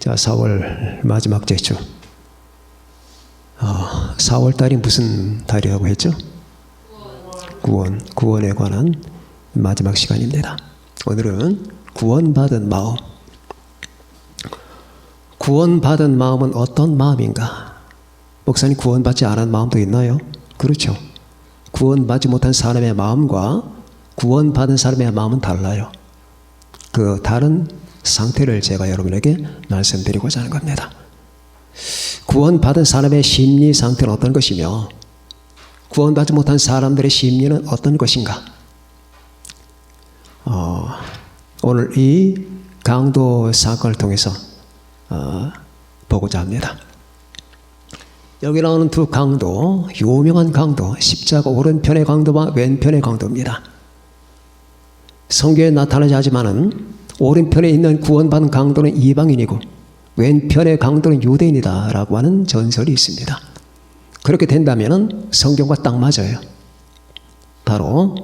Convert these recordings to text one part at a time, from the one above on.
자, 4월 마지막 주죠. 4월 달이 무슨 달이라고 했죠? 구원에 관한 마지막 시간입니다. 오늘은 구원받은 마음. 구원받은 마음은 어떤 마음인가? 목사님, 구원받지 않은 마음도 있나요? 그렇죠. 구원받지 못한 사람의 마음과 구원받은 사람의 마음은 달라요. 그 다른 상태를 제가 여러분에게 말씀드리고자 하는 겁니다. 구원받은 사람의 심리 상태는 어떤 것이며 구원받지 못한 사람들의 심리는 어떤 것인가? 오늘 이 강도 사건을 통해서 보고자 합니다. 여기 나오는 두 강도, 유명한 강도, 십자가 오른편의 강도와 왼편의 강도입니다. 성경에 나타나지 않지만은 오른편에 있는 구원받은 강도는 이방인이고 왼편의 강도는 유대인이다 라고 하는 전설이 있습니다. 그렇게 된다면 성경과 딱 맞아요. 바로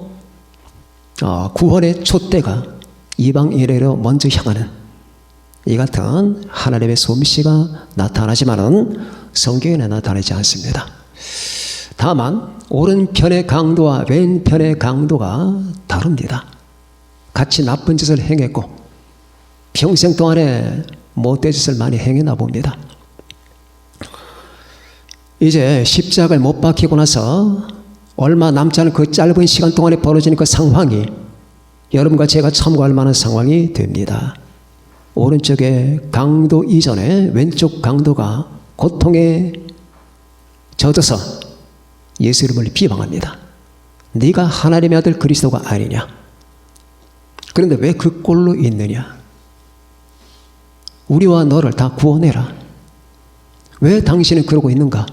구원의 촛대가 이방인으로 먼저 향하는 이 같은 하나님의 솜씨가 나타나지만은 성경에는 나타나지 않습니다. 다만 오른편의 강도와 왼편의 강도가 다릅니다. 같이 나쁜 짓을 행했고 평생 동안에 못된 짓을 많이 행했나 봅니다. 이제 십자가를 못 박히고 나서 얼마 남지 않은 그 짧은 시간 동안에 벌어지는 그 상황이 여러분과 제가 참고할 만한 상황이 됩니다. 오른쪽의 강도 이전에 왼쪽 강도가 고통에 젖어서 예수 이름을 비방합니다. 네가 하나님의 아들 그리스도가 아니냐? 그런데 왜 그 꼴로 있느냐? 우리와 너를 다 구원해라. 왜 당신은 그러고 있는가?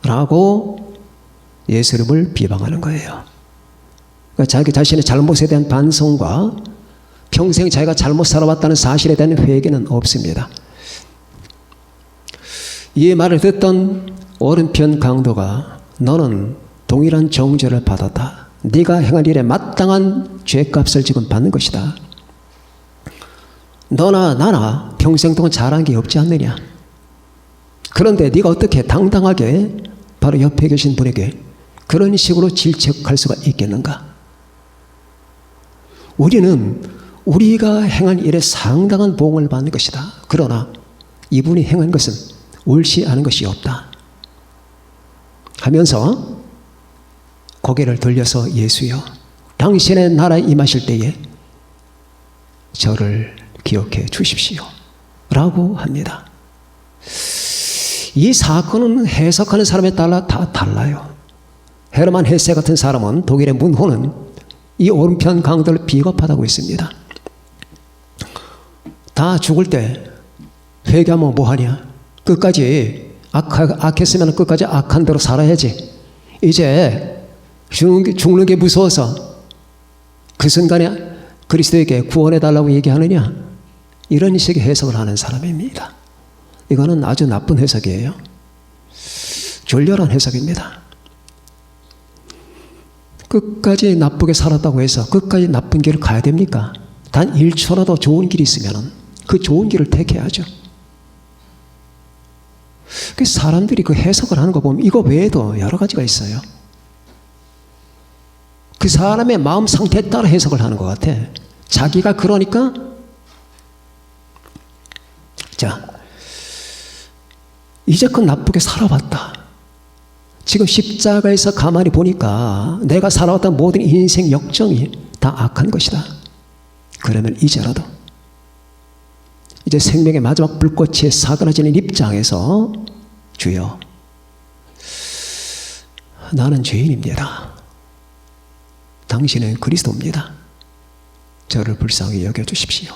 라고 예수 이름을 비방하는 거예요. 그러니까 자기 자신의 잘못에 대한 반성과 평생 자기가 잘못 살아왔다는 사실에 대한 회개는 없습니다. 이 말을 듣던 오른편 강도가 너는 동일한 정죄를 받았다. 네가 행한 일에 마땅한 죄값을 지금 받는 것이다. 너나 나나 평생 동안 잘한 게 없지 않느냐. 그런데 네가 어떻게 당당하게 바로 옆에 계신 분에게 그런 식으로 질책할 수가 있겠는가? 우리는 우리가 행한 일에 상당한 보응을 받는 것이다. 그러나 이분이 행한 것은 옳지 않은 것이 없다 하면서 고개를 돌려서 예수여, 당신의 나라에 임하실 때에 저를 기억해 주십시오 라고 합니다. 이 사건은 해석하는 사람에 따라 다 달라요. 헤르만 헤세 같은 사람은 독일의 문호는 이 오른편 강도를 비겁하다고 했습니다. 다 죽을 때 회개하면 뭐하냐? 끝까지 악했으면 끝까지 악한 대로 살아야지. 이제 죽는 게 무서워서 그 순간에 그리스도에게 구원해달라고 얘기하느냐? 이런 식의 해석을 하는 사람입니다. 이거는 아주 나쁜 해석이에요. 졸렬한 해석입니다. 끝까지 나쁘게 살았다고 해서 끝까지 나쁜 길을 가야 됩니까? 단 1초라도 좋은 길이 있으면 그 좋은 길을 택해야죠. 사람들이 그 해석을 하는 거 보면 이거 외에도 여러 가지가 있어요. 그 사람의 마음 상태에 따라 해석을 하는 것 같아. 자기가 그러니까 자, 이제껏 나쁘게 살아왔다. 지금 십자가에서 가만히 보니까 내가 살아왔던 모든 인생 역정이 다 악한 것이다. 그러면 이제라도 이제 생명의 마지막 불꽃이 사그라지는 입장에서 주여, 나는 죄인입니다. 당신은 그리스도입니다. 저를 불쌍히 여겨주십시오.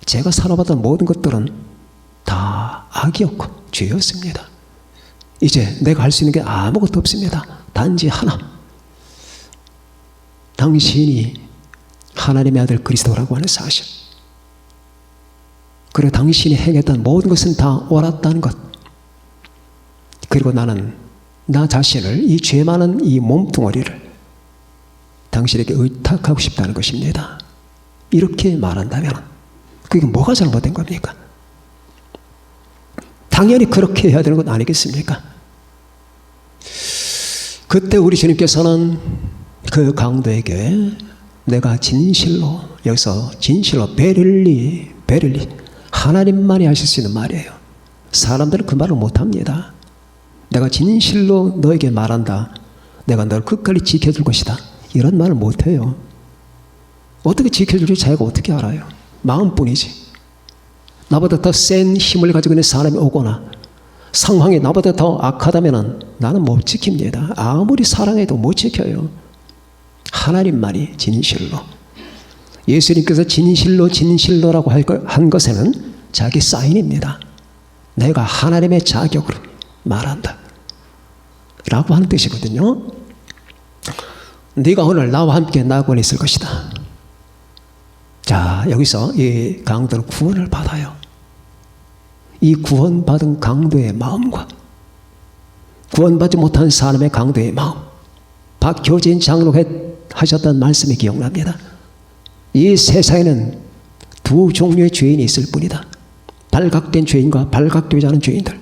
제가 살아봤던 모든 것들은 다 악이었고 죄였습니다. 이제 내가 할 수 있는 게 아무것도 없습니다. 단지 하나, 당신이 하나님의 아들 그리스도라고 하는 사실, 그리고 당신이 행했던 모든 것은 다 옳았다는 것, 그리고 나는 나 자신을, 이 죄 많은 이 몸뚱어리를 당신에게 의탁하고 싶다는 것입니다. 이렇게 말한다면 그게 뭐가 잘못된 겁니까? 당연히 그렇게 해야 되는 것 아니겠습니까? 그때 우리 주님께서는 그 강도에게 내가 진실로, 여기서 진실로 베릴리 하나님만이 하실 수 있는 말이에요. 사람들은 그 말을 못합니다. 내가 진실로 너에게 말한다. 내가 널 끝까지 지켜줄 것이다. 이런 말을 못해요. 어떻게 지켜줄지 자기가 어떻게 알아요? 마음뿐이지. 나보다 더 센 힘을 가지고 있는 사람이 오거나 상황이 나보다 더 악하다면 나는 못 지킵니다. 아무리 사랑해도 못 지켜요. 하나님만이 진실로. 예수님께서 진실로라고 한 것에는 자기 사인입니다. 내가 하나님의 자격으로 말한다 라고 하는 뜻이거든요. 네가 오늘 나와 함께 낙원에 있을 것이다. 자, 여기서 이 강도는 구원을 받아요. 이 구원받은 강도의 마음과 구원받지 못한 사람의 강도의 마음, 박효진 장로가 하셨던 말씀이 기억납니다. 이 세상에는 두 종류의 죄인이 있을 뿐이다. 발각된 죄인과 발각되지 않은 죄인들.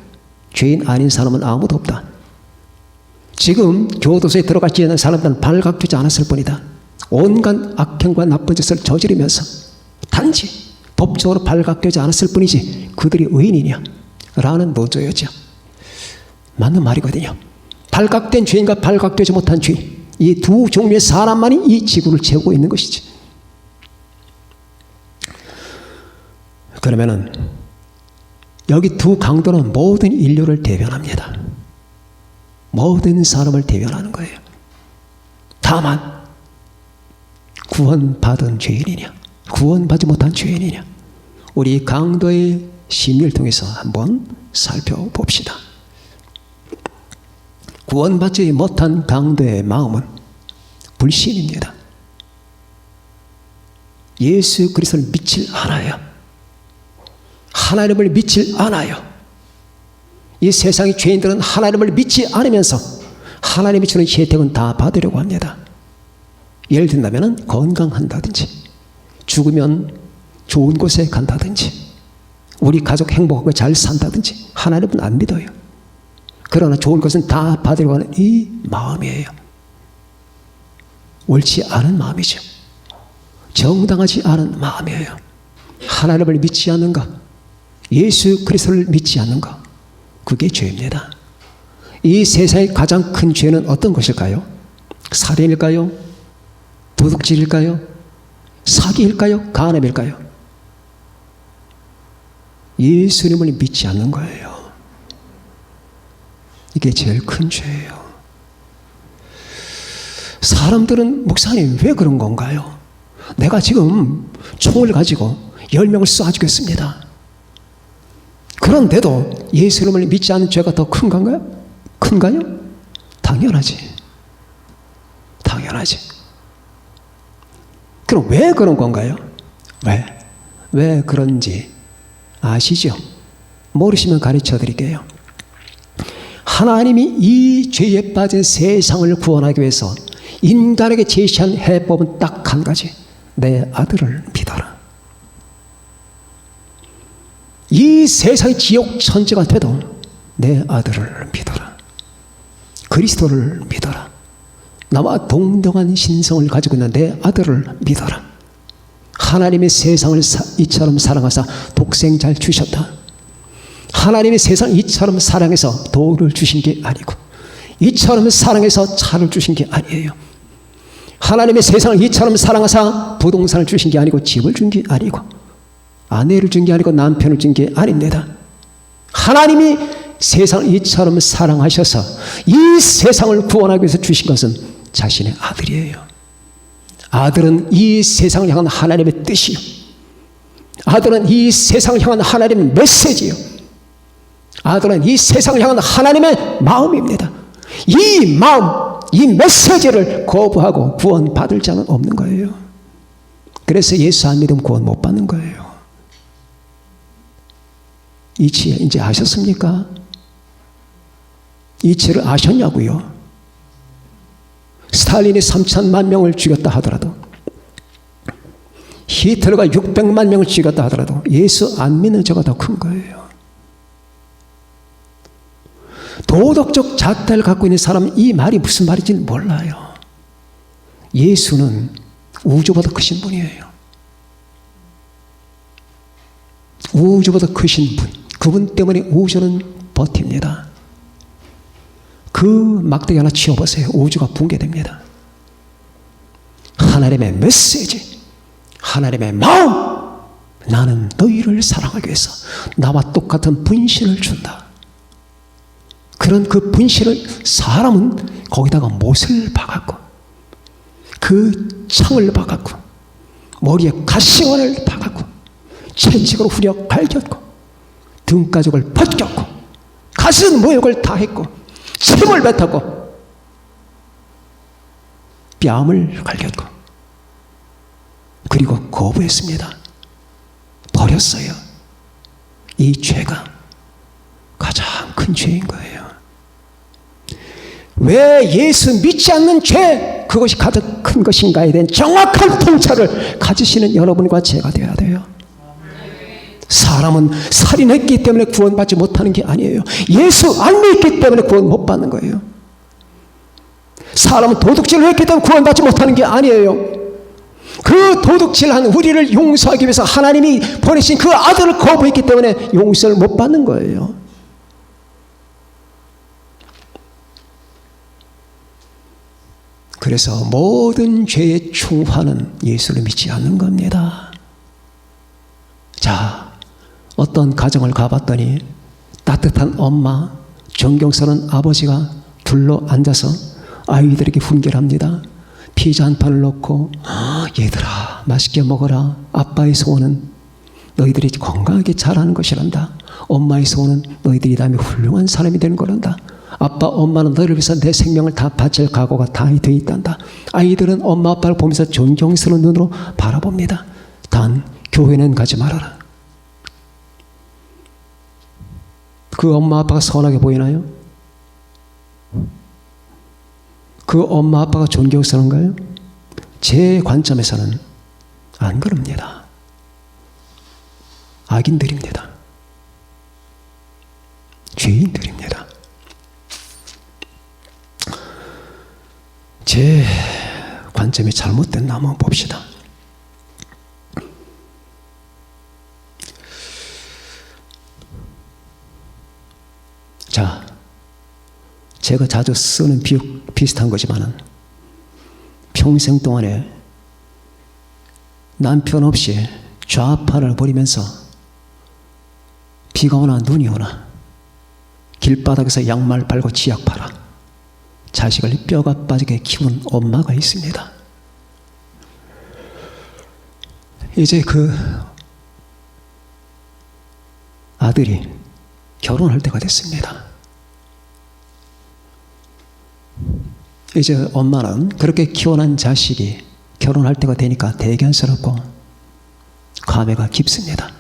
죄인 아닌 사람은 아무도 없다. 지금 교도소에 들어갔지 않은 사람들은 발각되지 않았을 뿐이다. 온갖 악행과 나쁜 짓을 저지르면서 단지 법적으로 발각되지 않았을 뿐이지 그들이 의인이냐? 라는 노조였죠. 맞는 말이거든요. 발각된 죄인과 발각되지 못한 죄인, 이 두 종류의 사람만이 이 지구를 채우고 있는 것이지. 그러면은 여기 두 강도는 모든 인류를 대변합니다. 모든 사람을 대변하는 거예요. 다만 구원받은 죄인이냐, 구원받지 못한 죄인이냐, 우리 강도의 심리를 통해서 한번 살펴봅시다. 구원받지 못한 강도의 마음은 불신입니다. 예수 그리스도를 믿질 않아요. 하나님을 믿질 않아요. 이 세상의 죄인들은 하나님을 믿지 않으면서 하나님이 주는 혜택은 다 받으려고 합니다. 예를 든다면 건강한다든지, 죽으면 좋은 곳에 간다든지, 우리 가족 행복하고 잘 산다든지 하나님은 안 믿어요. 그러나 좋은 것은 다 받으려고 하는 이 마음이에요. 옳지 않은 마음이죠. 정당하지 않은 마음이에요. 하나님을 믿지 않는 것, 예수 그리스도를 믿지 않는 것, 그게 죄입니다. 이 세상의 가장 큰 죄는 어떤 것일까요? 살인일까요? 도둑질일까요? 사기일까요? 간음일까요? 예수님을 믿지 않는 거예요. 이게 제일 큰 죄예요. 사람들은 목사님 왜 그런 건가요? 내가 지금 총을 가지고 10명을 쏴주겠습니다. 그런데도 예수님을 믿지 않는 죄가 더 큰 건가요? 큰가요? 당연하지. 당연하지. 그럼 왜 그런 건가요? 왜 그런지 아시죠? 모르시면 가르쳐 드릴게요. 하나님이 이 죄에 빠진 세상을 구원하기 위해서 인간에게 제시한 해법은 딱 한 가지. 내 아들을 믿어라. 이 세상의 지옥 천지가 돼도 내 아들을 믿어라. 그리스도를 믿어라. 나와 동등한 신성을 가지고 있는 내 아들을 믿어라. 하나님의 세상을 이처럼 사랑하사 독생자를 주셨다. 하나님의 세상을 이처럼 사랑해서 돌을 주신 게 아니고, 이처럼 사랑해서 차를 주신 게 아니에요. 하나님의 세상을 이처럼 사랑하사 부동산을 주신 게 아니고, 집을 준 게 아니고, 아내를 준 게 아니고, 남편을 준 게 아닙니다. 하나님이 세상을 이처럼 사랑하셔서 이 세상을 구원하기 위해서 주신 것은 자신의 아들이에요. 아들은 이 세상을 향한 하나님의 뜻이요, 아들은 이 세상을 향한 하나님의 메시지요, 아들은 이 세상을 향한 하나님의 마음입니다. 이 마음, 이 메시지를 거부하고 구원받을 자는 없는 거예요. 그래서 예수 안 믿으면 구원 못 받는 거예요. 이치 이제 아셨습니까? 이치를 아셨냐고요? 스탈린이 3천만 명을 죽였다 하더라도, 히틀러가 600만 명을 죽였다 하더라도 예수 안 믿는 죄가 더 큰 거예요. 도덕적 잣대를 갖고 있는 사람은 이 말이 무슨 말인지 몰라요. 예수는 우주보다 크신 분이에요. 우주보다 크신 분, 그분 때문에 우주는 버팁니다. 그 막대기 하나 치워보세요. 우주가 붕괴됩니다. 하나님의 메시지, 하나님의 마음, 나는 너희를 사랑하기 위해서 나와 똑같은 분신을 준다. 그런 그 분신을 사람은 거기다가 못을 박았고 그 창을 박았고 머리에 가시관을 박았고 채찍으로 후려 갈겼고 등가죽을 벗겼고 가슴 모욕을 다했고 침을 뱉었고 뺨을 갈겼고 그리고 거부했습니다. 버렸어요. 이 죄가 가장 큰 죄인 거예요. 왜 예수 믿지 않는 죄, 그것이 가장 큰 것인가에 대한 정확한 통찰을 가지시는 여러분과 제가 되어야 돼요. 사람은 살인했기 때문에 구원받지 못하는 게 아니에요. 예수 안 믿기 때문에 구원 못 받는 거예요. 사람은 도둑질을 했기 때문에 구원받지 못하는 게 아니에요. 그 도둑질한 우리를 용서하기 위해서 하나님이 보내신 그 아들을 거부했기 때문에 용서를 못 받는 거예요. 그래서 모든 죄의 충화는 예수를 믿지 않는 겁니다. 자, 어떤 가정을 가봤더니 따뜻한 엄마, 존경스러운 아버지가 둘러 앉아서 아이들에게 훈계합니다. 피자 한 판을 넣고 얘들아 맛있게 먹어라. 아빠의 소원은 너희들이 건강하게 자라는 것이란다. 엄마의 소원은 너희들이 다음에 훌륭한 사람이 되는 거란다. 아빠 엄마는 너를 위해서 내 생명을 다 바칠 각오가 다 되어 있단다. 아이들은 엄마 아빠를 보면서 존경스러운 눈으로 바라봅니다. 단 교회는 가지 말아라. 그 엄마 아빠가 선하게 보이나요? 그 엄마 아빠가 존경스러운가요? 제 관점에서는 안 그럽니다. 악인들입니다. 죄인들입니다. 제 관점이 잘못됐나 한번 봅시다. 자, 제가 자주 쓰는 비유 비슷한 거지만은 평생 동안에 남편 없이 좌파를 벌이면서 비가 오나 눈이 오나 길바닥에서 양말 팔고 치약 팔아 자식을 뼈가 빠지게 키운 엄마가 있습니다. 이제 그 아들이 결혼할 때가 됐습니다. 이제 엄마는 그렇게 키워난 자식이 결혼할 때가 되니까 대견스럽고 감회가 깊습니다.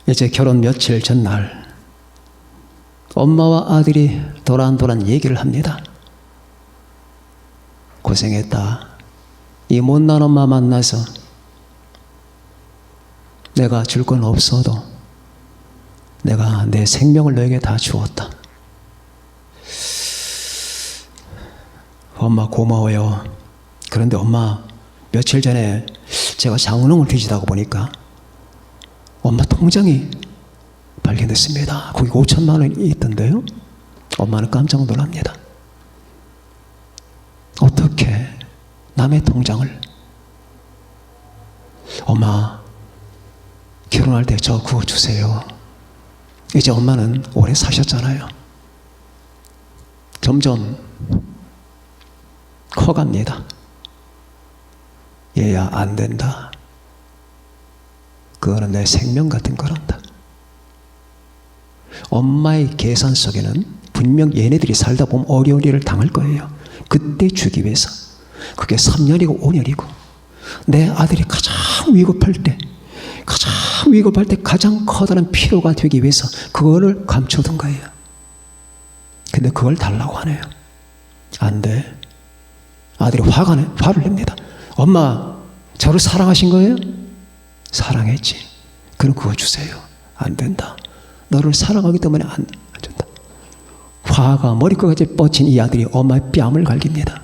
이제 결혼 며칠 전날 엄마와 아들이 도란도란 얘기를 합니다. 고생했다. 이 못난 엄마 만나서 내가 줄 건 없어도 내가 내 생명을 너에게 다 주었다. 엄마 고마워요. 그런데 엄마 며칠 전에 제가 장롱을 뒤지다가 보니까 엄마 통장이 발견됐습니다. 거기 5천만 원이 있던데요. 엄마는 깜짝 놀랍니다. 어떻게 남의 통장을? 엄마 결혼할 때 저 그거 주세요. 이제 엄마는 오래 사셨잖아요. 점점 커갑니다. 얘야 안 된다. 그거는 내 생명 같은 거란다. 엄마의 계산 속에는 분명 얘네들이 살다 보면 어려운 일을 당할 거예요. 그때 주기 위해서. 그게 3년이고 5년이고 내 아들이 가장 위급할 때 가장 커다란 필요가 되기 위해서 그거를 감춰둔 거예요. 근데 그걸 달라고 하네요. 안 돼. 아들이 화를 냅니다. 엄마 저를 사랑하신 거예요? 사랑했지. 그럼 그거 주세요. 안 된다. 너를 사랑하기 때문에 안 준다. 화가 머리끝까지 뻗친 이 아들이 엄마의 뺨을 갈깁니다.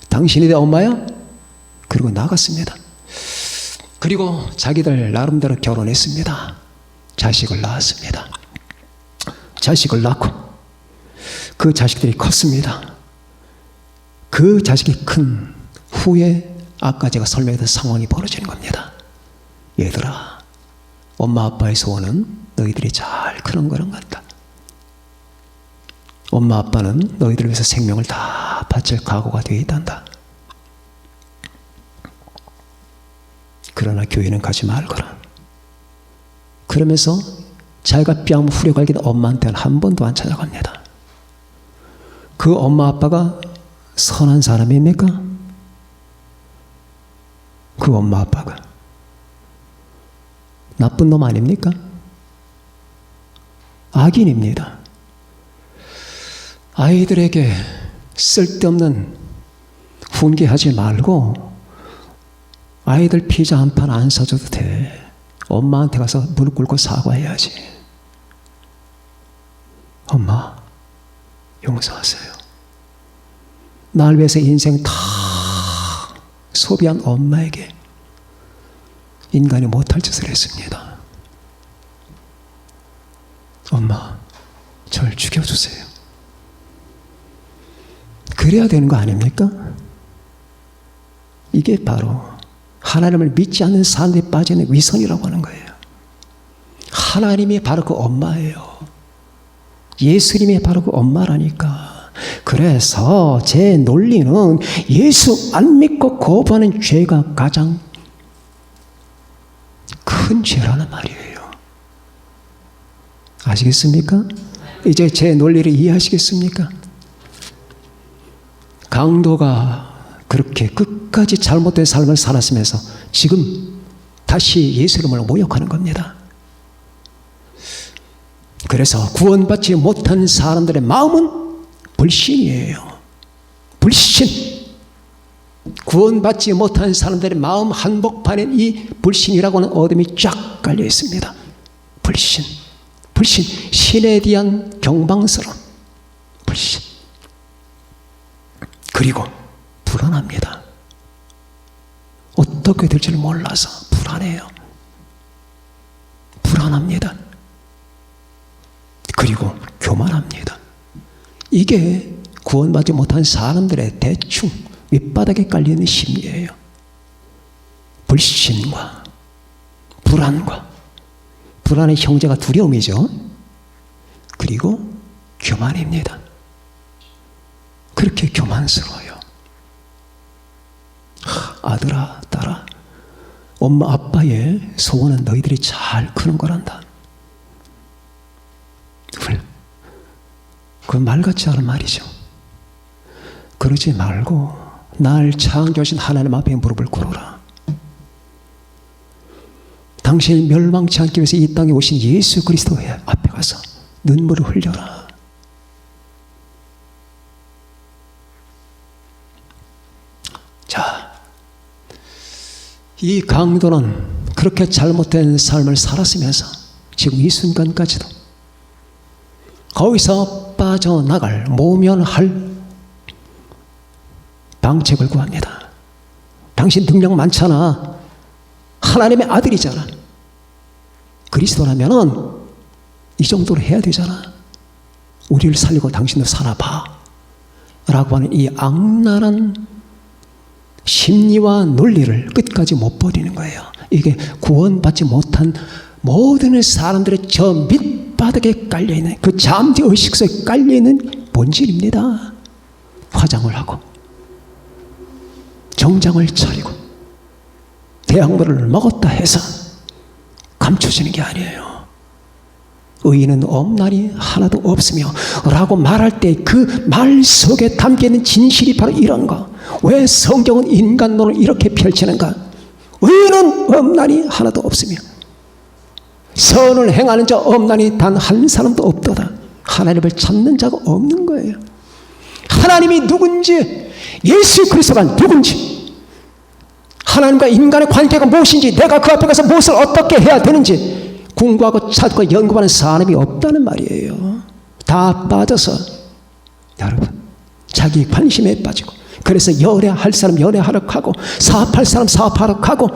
당신이 내 엄마야? 그리고 나갔습니다. 그리고 자기들 나름대로 결혼했습니다. 자식을 낳았습니다. 자식을 낳고 그 자식들이 컸습니다. 그 자식이 큰 후에 아까 제가 설명했던 상황이 벌어지는 겁니다. 얘들아, 엄마 아빠의 소원은 너희들이 잘 크는 거는 같다. 엄마 아빠는 너희들을 위해서 생명을 다 바칠 각오가 되어 있단다. 그러나 교회는 가지 말거라. 그러면서 자기가 뺨 후려갈긴 엄마한테는 한 번도 안 찾아갑니다. 그 엄마 아빠가 선한 사람입니까? 그 엄마 아빠가 나쁜 놈 아닙니까? 악인입니다. 아이들에게 쓸데없는 훈계하지 말고 아이들 피자 한 판 안 사줘도 돼. 엄마한테 가서 무릎 꿇고 사과해야지. 엄마, 용서하세요. 날 위해서 인생 다 소비한 엄마에게 인간이 못할 짓을 했습니다. 엄마, 절 죽여주세요. 그래야 되는 거 아닙니까? 이게 바로 하나님을 믿지 않는 사람들이 빠지는 위선이라고 하는 거예요. 하나님이 바로 그 엄마예요. 예수님이 바로 그 엄마라니까. 그래서 제 논리는 예수 안 믿고 거부하는 죄가 가장 큰 죄라는 말이에요. 아시겠습니까? 이제 제 논리를 이해하시겠습니까? 강도가 그렇게 끝까지 잘못된 삶을 살았으면서 지금 다시 예수 이름을 모욕하는 겁니다. 그래서 구원받지 못한 사람들의 마음은 불신이에요. 불신. 구원받지 못한 사람들의 마음 한복판에 이 불신이라고 하는 어둠이 쫙 깔려 있습니다. 불신. 불신. 신에 대한 경방스러움. 불신. 그리고 불안합니다. 어떻게 될지를 몰라서 불안해요. 불안합니다. 그리고 교만합니다. 이게 구원받지 못한 사람들의 대충 밑바닥에 깔리는 심리예요. 불신과 불안과 불안의 형제가 두려움이죠. 그리고 교만입니다. 그렇게 교만스러워요. 아들아, 딸아, 엄마 아빠의 소원은 너희들이 잘 크는 거란다. 그 말 같지 않은 말이죠. 그러지 말고 날 창조하신 하나님 앞에 무릎을 꿇어라. 당신을 멸망치 않기 위해서 이 땅에 오신 예수 그리스도 앞에 가서 눈물을 흘려라. 자, 이 강도는 그렇게 잘못된 삶을 살았으면서 지금 이 순간까지도 거기서 빠져나갈 모면할 방책을 구합니다. 당신 능력 많잖아. 하나님의 아들이잖아. 그리스도라면은 이 정도로 해야 되잖아. 우리를 살리고 당신도 살아봐. 라고 하는 이 악랄한 심리와 논리를 끝까지 못 버리는 거예요. 이게 구원받지 못한 모든 사람들의 저 밑바닥에 깔려있는 그 잠재 의식소에 깔려있는 본질입니다. 화장을 하고 정장을 차리고 대학물을 먹었다 해서 감춰지는 게 아니에요. 의인은 없나니 하나도 없으며 라고 말할 때 그 말 속에 담겨있는 진실이 바로 이런 거. 왜 성경은 인간론을 이렇게 펼치는가? 의인은 없나니 하나도 없으며 선을 행하는 자 없나니 단 한 사람도 없도다. 하나님을 찾는 자가 없는 거예요. 하나님이 누군지, 예수 그리스도가 누군지, 하나님과 인간의 관계가 무엇인지, 내가 그 앞에 가서 무엇을 어떻게 해야 되는지 궁구하고 찾고 연구하는 사람이 없다는 말이에요. 다 빠져서 여러분 자기 관심에 빠지고, 그래서 연애할 사람 연애하러 가고, 사업할 사람 사업하러 가고,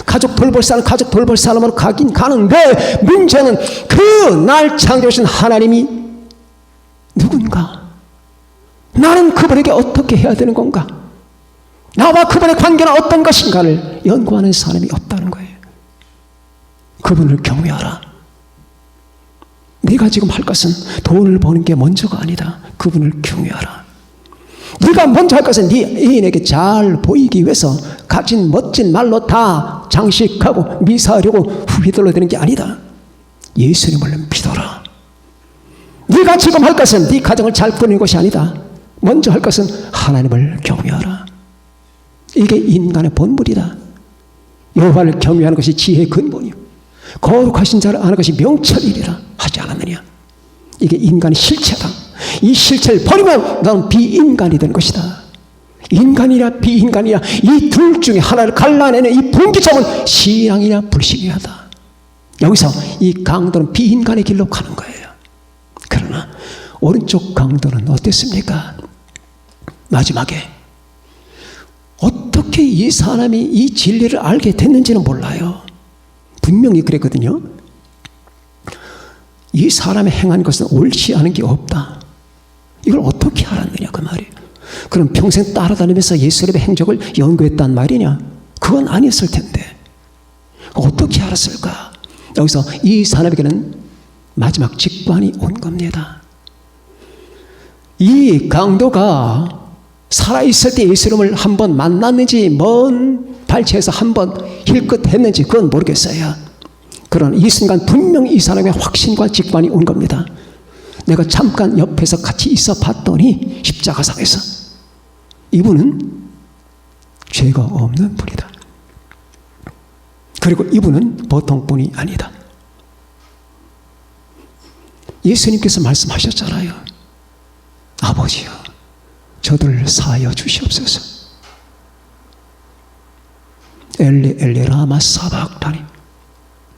가족 돌볼 사람 가족 돌볼 사람으로 가긴 가는데, 문제는 그 날 창조하신 하나님이 누군가? 나는 그분에게 어떻게 해야 되는 건가? 나와 그분의 관계는 어떤 것인가를 연구하는 사람이 없다는 거예요. 그분을 경외하라. 네가 지금 할 것은 돈을 버는 게 먼저가 아니다. 그분을 경외하라. 네가 먼저 할 것은 네 애인에게 잘 보이기 위해서 가진 멋진 말로 다 장식하고 미사하려고 휘둘러 대는 게 아니다. 예수님을 믿어라. 네가 지금 할 것은 네 가정을 잘 꾸리는 것이 아니다. 먼저 할 것은 하나님을 경외하라. 이게 인간의 본분이다. 여호와를 경외하는 것이 지혜의 근본이요, 거룩하신 자를 아는 것이 명철이라 하지 않았느냐. 이게 인간의 실체다. 이 실체를 버리면 너는 비인간이 되는 것이다. 인간이냐 비인간이냐 이 둘 중에 하나를 갈라내는 이 분기점은 신앙이냐 불신이냐다. 여기서 이 강도는 비인간의 길로 가는 거예요. 그러나 오른쪽 강도는 어땠습니까? 마지막에 어떻게 이 사람이 이 진리를 알게 됐는지는 몰라요. 분명히 그랬거든요. 이 사람이 행한 것은 옳지 않은 게 없다. 이걸 어떻게 알았느냐 그 말이에요. 그럼 평생 따라다니면서 예수님의 행적을 연구했단 말이냐? 그건 아니었을 텐데 어떻게 알았을까? 여기서 이 사람에게는 마지막 직관이 온 겁니다. 이 강도가 살아있을 때 예수님을 한번 만났는지 먼 발치에서 한번 힐끗 했는지 그건 모르겠어요. 그러나 이 순간 분명히 이 사람의 확신과 직관이 온 겁니다. 내가 잠깐 옆에서 같이 있어 봤더니 십자가상에서 이분은 죄가 없는 분이다. 그리고 이분은 보통 분이 아니다. 예수님께서 말씀하셨잖아요. 아버지여, 저들을 사하여 주시옵소서. 엘리 엘리 라마 사박다니,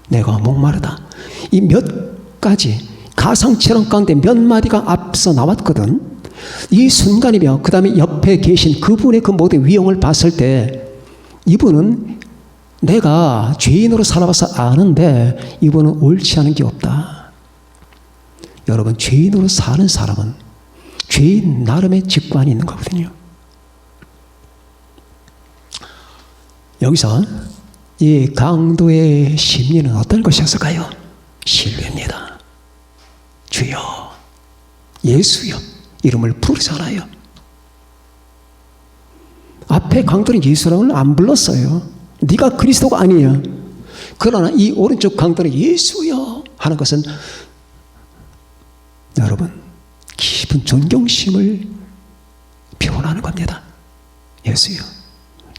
내가 목마르다. 이 몇 가지 가상체험 가운데 몇 마디가 앞서 나왔거든. 이 순간이며 그 다음에 옆에 계신 그분의 그 모든 위험을 봤을 때 이분은 내가 죄인으로 살아봐서 아는데 이분은 옳지 않은 게 없다. 여러분, 죄인으로 사는 사람은 죄인 나름의 직관이 있는 거거든요. 여기서 이 강도의 심리는 어떤 것이었을까요? 신뢰입니다. 주여, 예수여 이름을 부르잖아요. 앞에 강도는 예수라고는 안 불렀어요. 네가 그리스도가 아니냐. 그러나 이 오른쪽 강도는 예수여 하는 것은 여러분 깊은 존경심을 표현하는 겁니다. 예수여,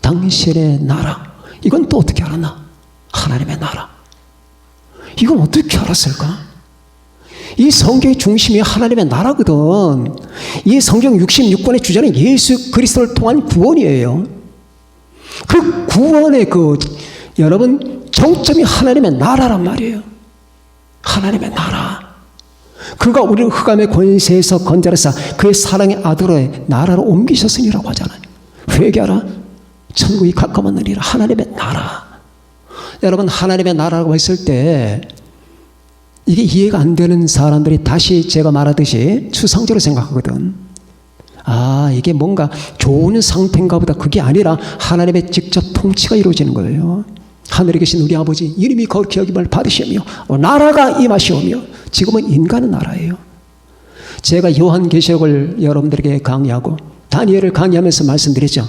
당신의 나라. 이건 또 어떻게 알았나? 하나님의 나라. 이건 어떻게 알았을까? 이 성경의 중심이 하나님의 나라거든. 이 성경 66권의 주제는 예수 그리스도를 통한 구원이에요. 그 구원의 여러분 정점이 하나님의 나라란 말이에요. 하나님의 나라. 그가 우리를 흑암의 권세에서 건져내사 그의 사랑의 아들의 나라로 옮기셨으니라고 하잖아요. 회개하라, 천국이 가까웠느니라. 하나님의 나라. 여러분, 하나님의 나라라고 했을 때 이게 이해가 안 되는 사람들이 다시 제가 말하듯이 추상적으로 생각하거든. 아, 이게 뭔가 좋은 상태인가 보다. 그게 아니라 하나님의 직접 통치가 이루어지는 거예요. 하늘에 계신 우리 아버지 이름이 거룩히 여김을 받으시며 나라가 임하시오며. 지금은 인간의 나라예요. 제가 요한계시록을 여러분들에게 강의하고 다니엘을 강의하면서 말씀드리죠.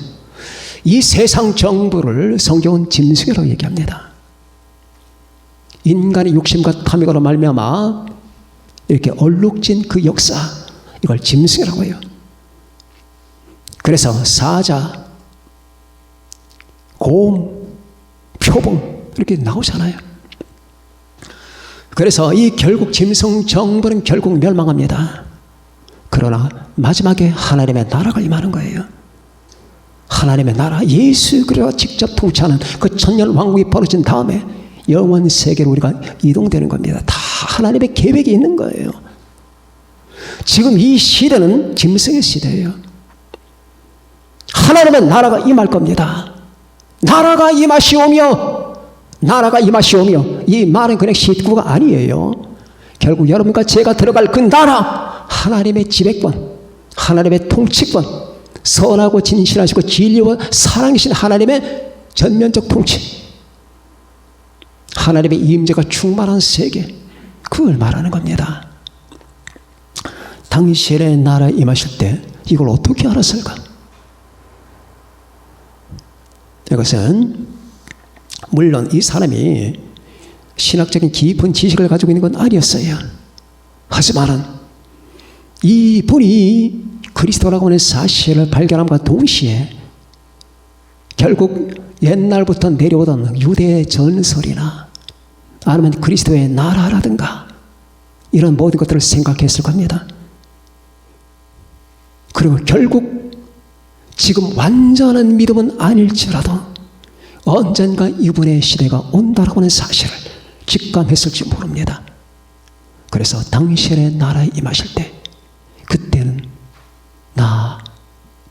이 세상 정부를 성경은 짐승이라고 얘기합니다. 인간의 욕심과 탐욕으로 말미암아 이렇게 얼룩진 그 역사, 이걸 짐승이라고 해요. 그래서 사자, 곰, 표범 이렇게 나오잖아요. 그래서 이 결국 짐승 정부는 결국 멸망합니다. 그러나 마지막에 하나님의 나라가 임하는 거예요. 하나님의 나라, 예수 그리스도가 직접 통치하는 그 천년 왕국이 벌어진 다음에 영원 세계로 우리가 이동되는 겁니다. 다 하나님의 계획이 있는 거예요. 지금 이 시대는 짐승의 시대예요. 하나님의 나라가 임할 겁니다. 나라가 임하시오며, 나라가 임하시오며. 이 말은 그냥 식구가 아니에요. 결국 여러분과 제가 들어갈 그 나라, 하나님의 지배권, 하나님의 통치권, 선하고 진실하시고 진리와 사랑이신 하나님의 전면적 통치, 하나님의 임재가 충만한 세계, 그걸 말하는 겁니다. 당신의 나라에 임하실 때 이걸 어떻게 알았을까? 이것은 물론 이 사람이 신학적인 깊은 지식을 가지고 있는 건 아니었어요. 하지만 이분이 그리스도라고 하는 사실을 발견함과 동시에 결국 옛날부터 내려오던 유대의 전설이나 아니면 그리스도의 나라라든가 이런 모든 것들을 생각했을 겁니다. 그리고 결국 지금 완전한 믿음은 아닐지라도 언젠가 이분의 시대가 온다라고 하는 사실을 직감했을지 모릅니다. 그래서 당신의 나라에 임하실 때 그때는 나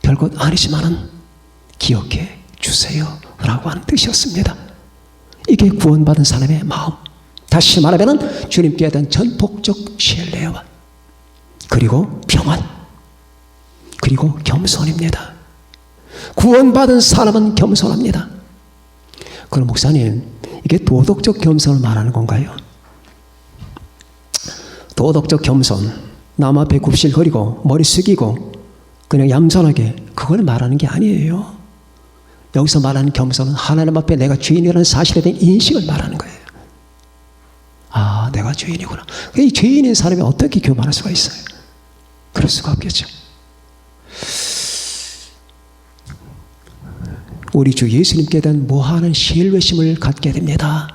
별것 아니지만은 기억해 주세요 라고 하는 뜻이었습니다. 이게 구원받은 사람의 마음, 다시 말하면 주님께 대한 전폭적 신뢰와 그리고 평안, 그리고 겸손입니다. 구원받은 사람은 겸손합니다. 그럼 목사님, 이게 도덕적 겸손을 말하는 건가요? 도덕적 겸손, 남 앞에 굽실거리고 머리 숙이고 그냥 얌전하게, 그걸 말하는 게 아니에요. 여기서 말하는 겸손은 하나님 앞에 내가 죄인이라는 사실에 대한 인식을 말하는 거예요. 아, 내가 죄인이구나. 이 죄인인 사람이 어떻게 교만할 수가 있어요? 그럴 수가 없겠죠. 우리 주 예수님께 대한 무한한 신뢰심을 갖게 됩니다.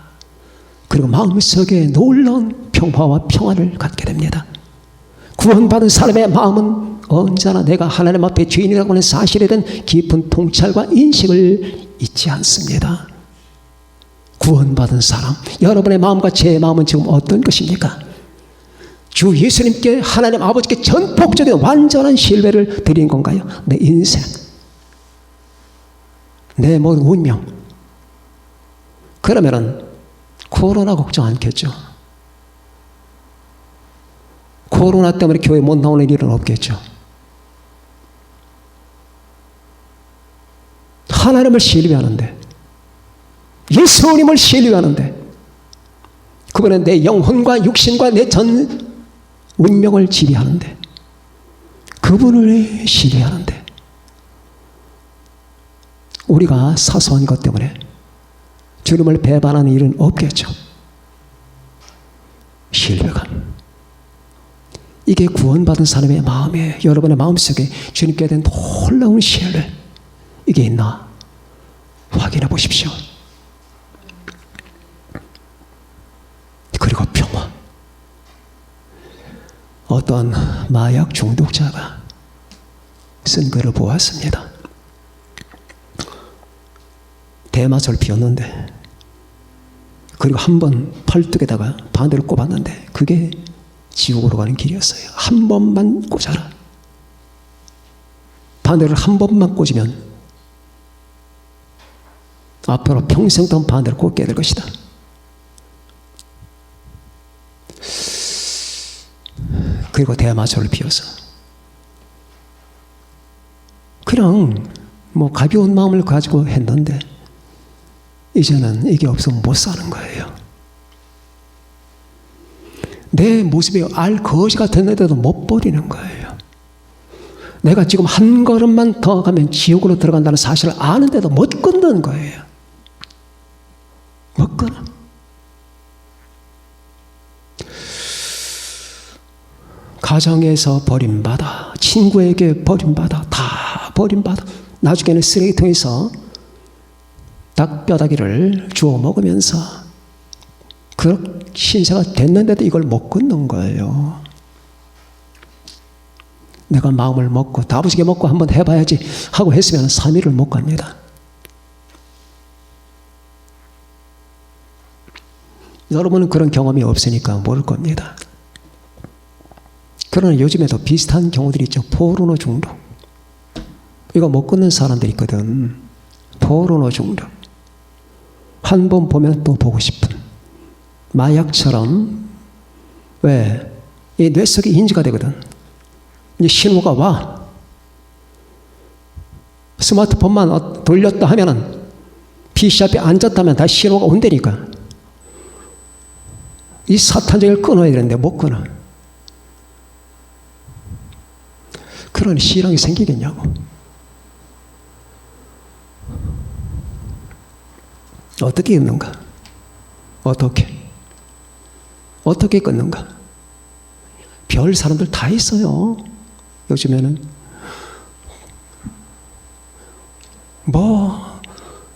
그리고 마음속에 놀라운 평화와 평안을 갖게 됩니다. 구원받은 사람의 마음은 언제나 내가 하나님 앞에 죄인이라고 하는 사실에 대한 깊은 통찰과 인식을 잊지 않습니다. 구원받은 사람, 여러분의 마음과 제 마음은 지금 어떤 것입니까? 주 예수님께, 하나님 아버지께 전폭적인 완전한 신뢰를 드린 건가요? 내 인생, 내 모든 운명. 그러면은 코로나 걱정 않겠죠. 코로나 때문에 교회 못 나오는 일은 없겠죠. 하나님을 신뢰하는데, 예수님을 신뢰하는데, 그분은 내 영혼과 육신과 내 전 운명을 지배하는데, 그분을 신뢰하는데, 우리가 사소한 것 때문에 주님을 배반하는 일은 없겠죠. 신뢰감, 이게 구원받은 사람의 마음이에요. 여러분의 마음속에 주님께 대한 놀라운 신뢰, 이게 있나 확인해 보십시오. 그리고 평화. 어떤 마약 중독자가 쓴 글을 보았습니다. 대마초를 피웠는데, 그리고 한 번 팔뚝에다가 바늘을 꼽았는데 그게 지옥으로 가는 길이었어요. 한 번만 꽂아라. 바늘을 한 번만 꽂으면 앞으로 평생 동안 바늘을 꽂게 될 것이다. 그리고 대마초를 피워서 그냥 뭐 가벼운 마음을 가지고 했는데 이제는 이게 없으면 못 사는 거예요. 내 모습이 알거지가 됐는데도 못 버리는 거예요. 내가 지금 한 걸음만 더 가면 지옥으로 들어간다는 사실을 아는데도 못 끊는 거예요. 못 끊어. 가정에서 버림받아, 친구에게 버림받아, 다 버림받아, 나중에는 쓰레기통에서 닭뼈다귀를 주워 먹으면서 그 신세가 됐는데도 이걸 못 끊는 거예요. 내가 마음을 먹고 다부지게 먹고 한번 해봐야지 하고 했으면 3일을 못 갑니다. 여러분은 그런 경험이 없으니까 모를 겁니다. 그러나 요즘에도 비슷한 경우들이 있죠. 포르노 중독. 이거 못 끊는 사람들이 있거든. 포르노 중독. 한 번 보면 또 보고 싶은. 마약처럼 왜? 이 뇌 속에 인지가 되거든. 이제 신호가 와. 스마트폰만 돌렸다 하면은 PC 앞에 앉았다면 다시 신호가 온다니까. 이 사탄적을 끊어야 되는데 못 끊어. 그런 신앙이 생기겠냐고. 어떻게 끊는가? 어떻게 끊는가? 별 사람들 다 있어요. 요즘에는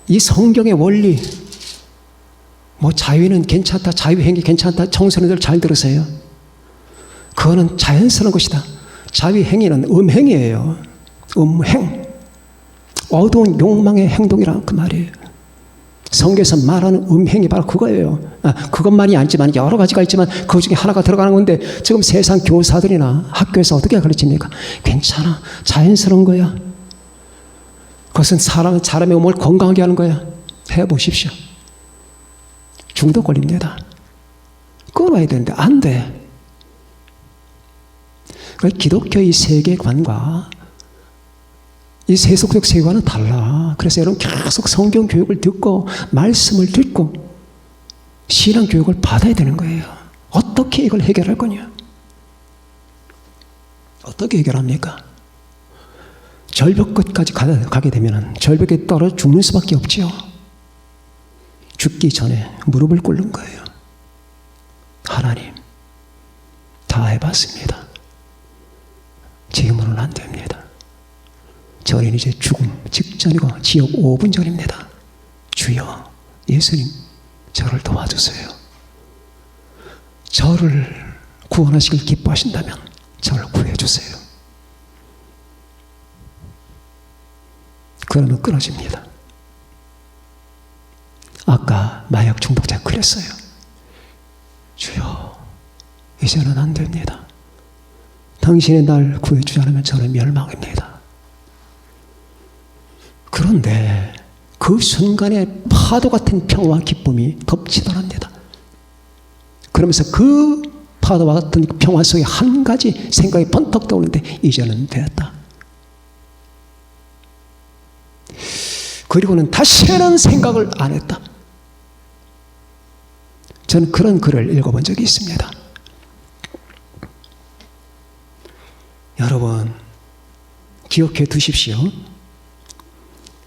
이 성경의 원리, 자유는 괜찮다, 자유행위 괜찮다. 청소년들 잘 들으세요. 그거는 자연스러운 것이다. 자유행위는 음행이에요. 음행. 어두운 욕망의 행동이라 그 말이에요. 성경에서 말하는 음행이 바로 그거예요. 그것만이 아니지만 여러 가지가 있지만 그 중에 하나가 들어가는 건데 지금 세상 교사들이나 학교에서 어떻게 가르칩니까? 괜찮아. 자연스러운 거야. 그것은 사람의 몸을 건강하게 하는 거야. 해보십시오. 중독 걸립니다. 끊어야 되는데 안 돼. 기독교의 세계관과 이 세속적 세계관은 달라. 그래서 여러분 계속 성경 교육을 듣고 말씀을 듣고 신앙 교육을 받아야 되는 거예요. 어떻게 이걸 해결할 거냐? 어떻게 해결합니까? 절벽 끝까지 가게 되면 절벽에 떨어져 죽는 수밖에 없지요. 죽기 전에 무릎을 꿇는 거예요. 하나님, 다 해봤습니다. 지금으로는 안 됩니다. 저는 이제 죽음 직전이고 지옥 5분 전입니다. 주여, 예수님, 저를 도와주세요. 저를 구원하시길 기뻐하신다면 저를 구해주세요. 그러면 끊어집니다. 아까 마약 중독자 그랬어요. 주여, 이제는 안 됩니다. 당신이 날 구해주지 않으면 저는 멸망입니다. 그런데 그 순간에 파도 같은 평화와 기쁨이 덮치더랍니다. 그러면서 그 파도와 같은 평화 속에 한 가지 생각이 번뜩 떠오르는데 이제는 되었다. 그리고는 다시는 생각을 안 했다. 저는 그런 글을 읽어본 적이 있습니다. 여러분, 기억해 두십시오.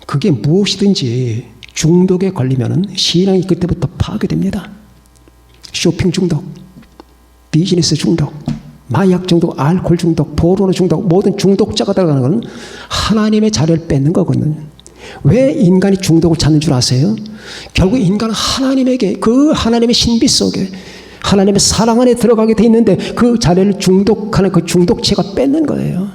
그게 무엇이든지 중독에 걸리면 신앙이 그때부터 파괴됩니다. 쇼핑 중독, 비즈니스 중독, 마약 중독, 알코올 중독, 포르노 중독, 모든 중독자가 들어가는 건 하나님의 자리를 뺏는 거거든요. 왜 인간이 중독을 찾는 줄 아세요? 결국 인간은 하나님에게, 그 하나님의 신비 속에 하나님의 사랑 안에 들어가게 돼 있는데 그 자리를 중독하는 그 중독체가 뺏는 거예요.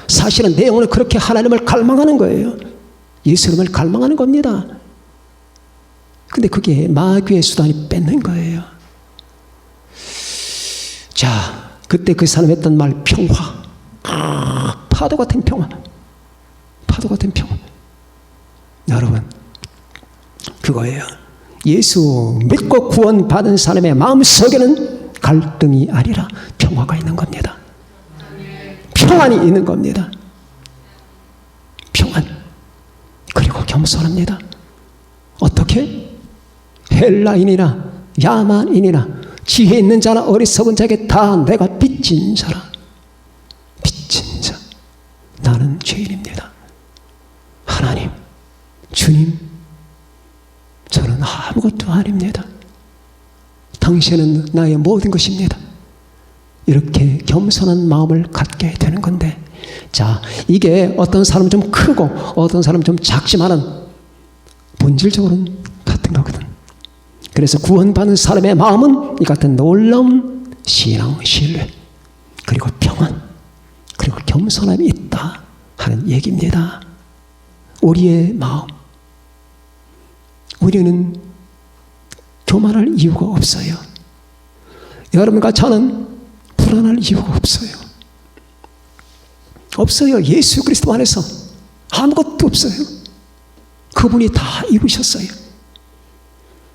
사실은 내 영혼은 그렇게 하나님을 갈망하는 거예요. 예수님을 갈망하는 겁니다. 근데 그게 마귀의 수단이 뺏는 거예요. 자, 그때 그 사람이 했던 말, 평화. 파도 같은 평화. 파도 같은 평화. 여러분, 그거예요. 예수 믿고 구원받은 사람의 마음속에는 갈등이 아니라 평화가 있는 겁니다. 평안이 있는 겁니다. 평안. 그리고 겸손합니다. 어떻게? 헬라인이나 야만인이나 지혜 있는 자나 어리석은 자에게 다 내가 빚진 자라. 빚진 자. 나는 죄인입니다. 하나님, 주님, 저는 아무것도 아닙니다. 당신은 나의 모든 것입니다. 이렇게 겸손한 마음을 갖게 되는 건데, 자, 이게 어떤 사람은 좀 크고 어떤 사람은 좀 작지만은 본질적으로는 같은 거거든. 그래서 구원받은 사람의 마음은 이 같은 놀라운 신앙, 신뢰, 그리고 평안, 그리고 겸손함이 있다 하는 얘기입니다. 우리의 마음, 우리는 교만할 이유가 없어요. 여러분과 저는 불안할 이유가 없어요. 없어요. 예수 그리스도 안에서 아무것도 없어요. 그분이 다 이루셨어요.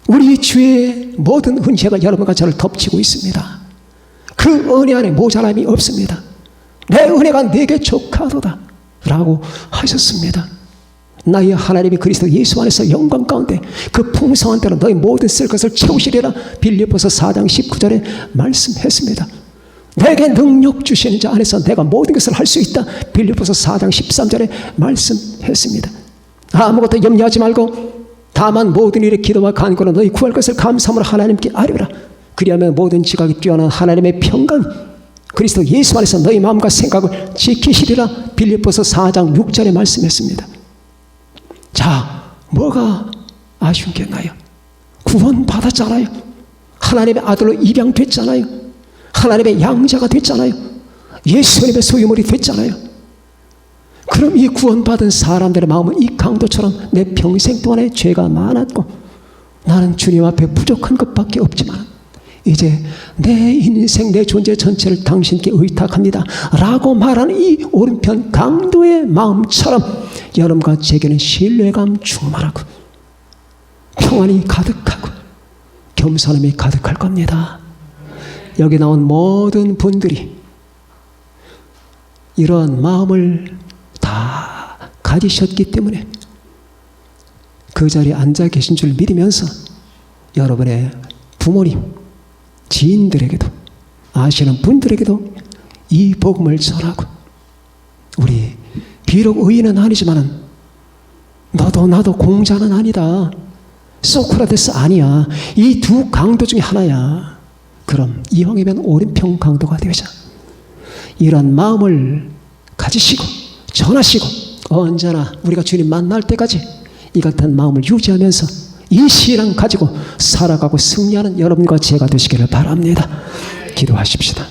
우리 주의 모든 은혜가 여러분과 저를 덮치고 있습니다. 그 은혜 안에 모자람이 없습니다. 내 은혜가 내게 족하도다 라고 하셨습니다. 나의 하나님이 그리스도 예수 안에서 영광 가운데 그 풍성한 대로 너희 모든 쓸 것을 채우시리라 빌립보서 4장 19절에 말씀했습니다. 내게 능력 주시는 자 안에서 내가 모든 것을 할 수 있다 빌립보서 4장 13절에 말씀했습니다. 아무것도 염려하지 말고 다만 모든 일에 기도와 간구로 너희 구할 것을 감사함으로 하나님께 아뢰라. 그리하면 모든 지각이 뛰어난 하나님의 평강이 그리스도 예수 안에서 너희 마음과 생각을 지키시리라 빌립보서 4장 6절에 말씀했습니다. 자, 뭐가 아쉬운 게 있나요? 구원받았잖아요. 하나님의 아들로 입양됐잖아요. 하나님의 양자가 됐잖아요. 예수님의 소유물이 됐잖아요. 그럼 이 구원받은 사람들의 마음은 이 강도처럼 내 평생 동안에 죄가 많았고 나는 주님 앞에 부족한 것밖에 없지만 이제 내 인생 내 존재 전체를 당신께 의탁합니다 라고 말하는 이 오른편 강도의 마음처럼 여러분과 제게는 신뢰감 충만하고 평안이 가득하고 겸손함이 가득할 겁니다. 여기 나온 모든 분들이 이런 마음을 다 가지셨기 때문에 그 자리에 앉아 계신 줄 믿으면서 여러분의 부모님, 지인들에게도 아시는 분들에게도 이 복음을 전하고 우리 비록 의인은 아니지만 너도 나도 공자는 아니다. 소크라테스 아니야. 이 두 강도 중에 하나야. 그럼 이왕이면 오른편 강도가 되자. 이런 마음을 가지시고 전하시고 언제나 우리가 주님 만날 때까지 이 같은 마음을 유지하면서 이 신앙 가지고 살아가고 승리하는 여러분과 제가 되시기를 바랍니다. 기도하십시다.